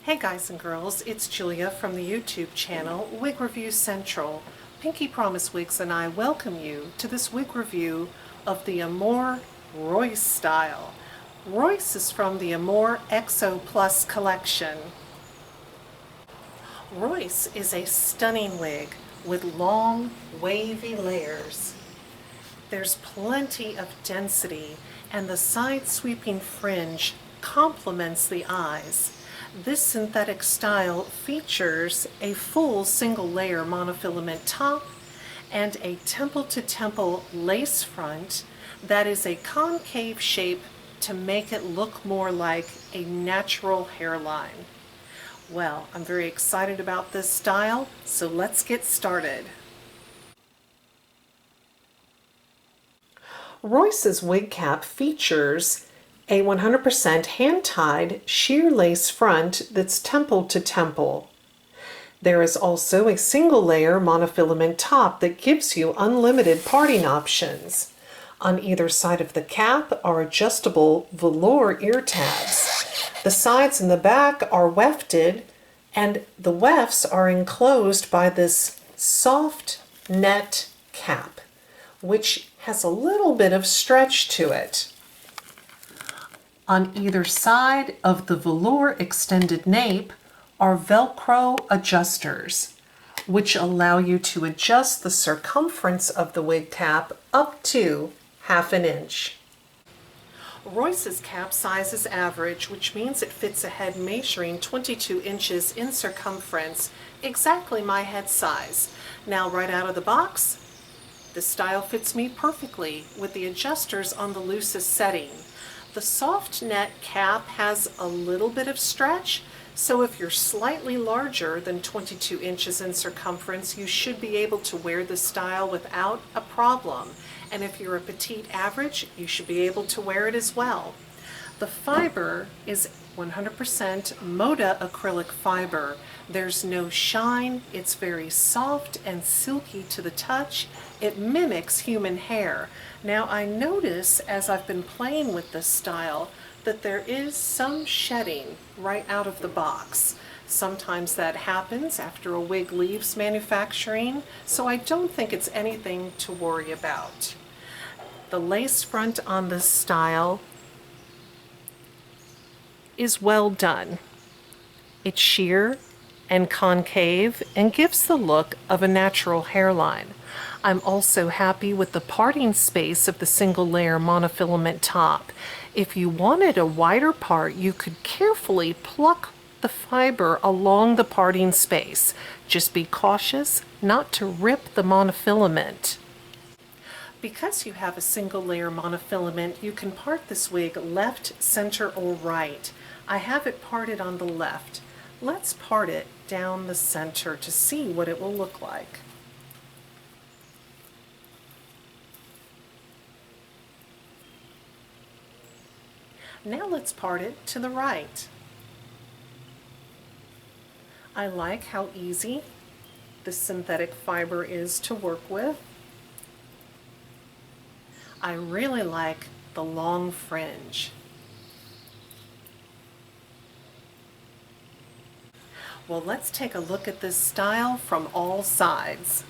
Hey guys and girls, it's Julia from the YouTube channel Wig Review Central. Pinkee Promise Wigs and I welcome you to this wig review of the Amore Royce style. Royce is from the Amore XO Plus collection. Royce is a stunning wig with long, wavy layers. There's plenty of density and the side-sweeping fringe complements the eyes. This synthetic style features a full single-layer monofilament top and a temple-to-temple lace front that is a concave shape to make it look more like a natural hairline. Well, I'm very excited about this style, so let's get started. Royce's wig cap features a 100% hand-tied sheer lace front that's temple to temple. There is also a single-layer monofilament top that gives you unlimited parting options. On either side of the cap are adjustable velour ear tabs. The sides and the back are wefted, and the wefts are enclosed by this soft net cap, which has a little bit of stretch to it. On either side of the velour extended nape are Velcro adjusters, which allow you to adjust the circumference of the wig cap up to ½ inch. Royce's cap size is average, which means it fits a head measuring 22 inches in circumference, exactly my head size. Now, right out of the box, the style fits me perfectly with the adjusters on the loosest setting. The soft net cap has a little bit of stretch, so if you're slightly larger than 22 inches in circumference, you should be able to wear this style without a problem. And if you're a petite average, you should be able to wear it as well. The fiber is 100% Moda acrylic fiber. There's no shine, it's very soft and silky to the touch. It mimics human hair. Now I notice as I've been playing with this style that there is some shedding right out of the box. Sometimes that happens after a wig leaves manufacturing, so I don't think it's anything to worry about. The lace front on this style is well done. It's sheer and concave and gives the look of a natural hairline. I'm also happy with the parting space of the single layer monofilament top. If you wanted a wider part, you could carefully pluck the fiber along the parting space. Just be cautious not to rip the monofilament. Because you have a single layer monofilament, you can part this wig left, center, or right. I have it parted on the left. Let's part it down the center to see what it will look like. Now let's part it to the right. I like how easy the synthetic fiber is to work with. I really like the long fringe. Well, let's take a look at this style from all sides.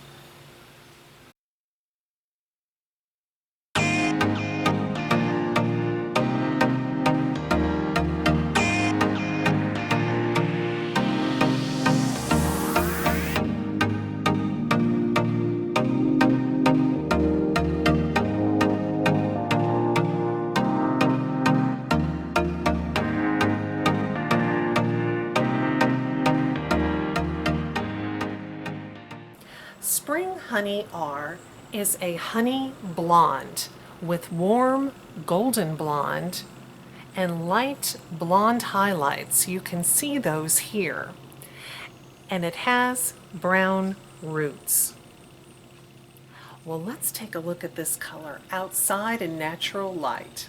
Spring Honey R is a honey blonde with warm golden blonde and light blonde highlights. You can see those here. And it has brown roots. Well, let's take a look at this color outside in natural light.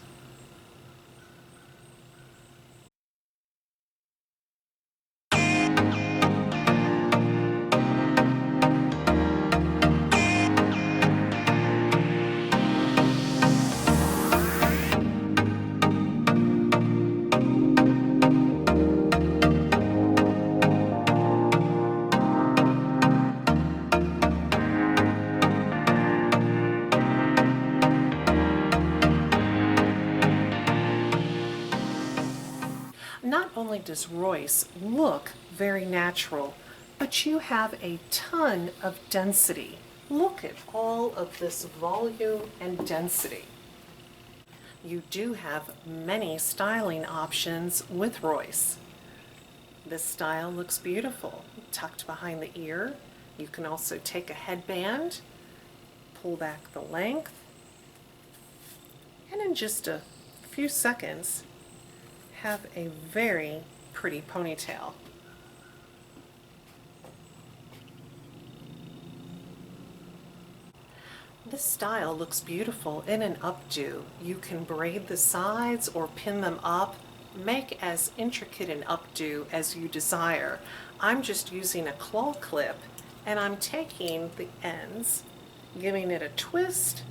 only does Royce look very natural, but you have a ton of density. Look at all of this volume and density. You do have many styling options with Royce. This style looks beautiful, tucked behind the ear. You can also take a headband, pull back the length, and in just a few seconds have a very pretty ponytail. This style looks beautiful in an updo. You can braid the sides or pin them up. Make as intricate an updo as you desire. I'm just using a claw clip and I'm taking the ends, giving it a twist,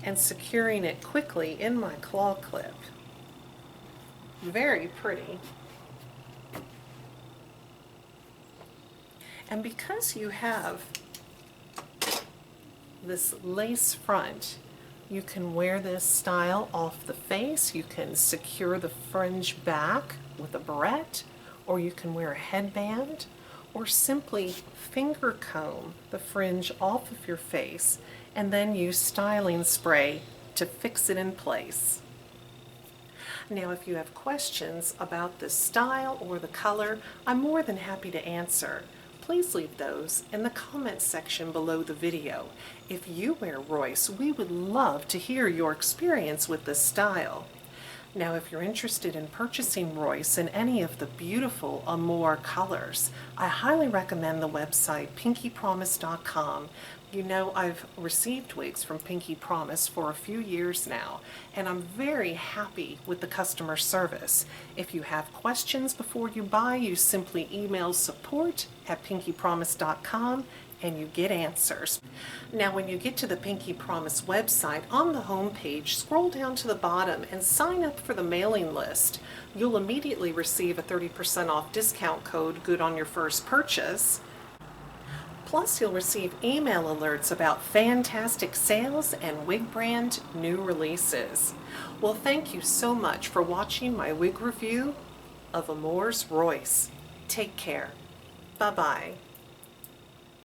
and securing it quickly in my claw clip. Very pretty. And because you have this lace front, you can wear this style off the face. You can secure the fringe back with a barrette, or you can wear a headband, or simply finger comb the fringe off of your face and then use styling spray to fix it in place. Now, if you have questions about the style or the color, I'm more than happy to answer. Please leave those in the comments section below the video. If you wear Royce, we would love to hear your experience with this style. Now, if you're interested in purchasing Royce in any of the beautiful Amore colors, I highly recommend the website pinkeepromise.com. You know, I've received wigs from Pinkee Promise for a few years now, and I'm very happy with the customer service. If you have questions before you buy, you simply email support@pinkeepromise.com and you get answers. Now, when you get to the Pinkee Promise website, on the home page, scroll down to the bottom and sign up for the mailing list. You'll immediately receive a 30% off discount code good on your first purchase. Plus, you'll receive email alerts about fantastic sales and wig brand new releases. Well, thank you so much for watching my wig review of Amore Royce. Take care. Bye-bye.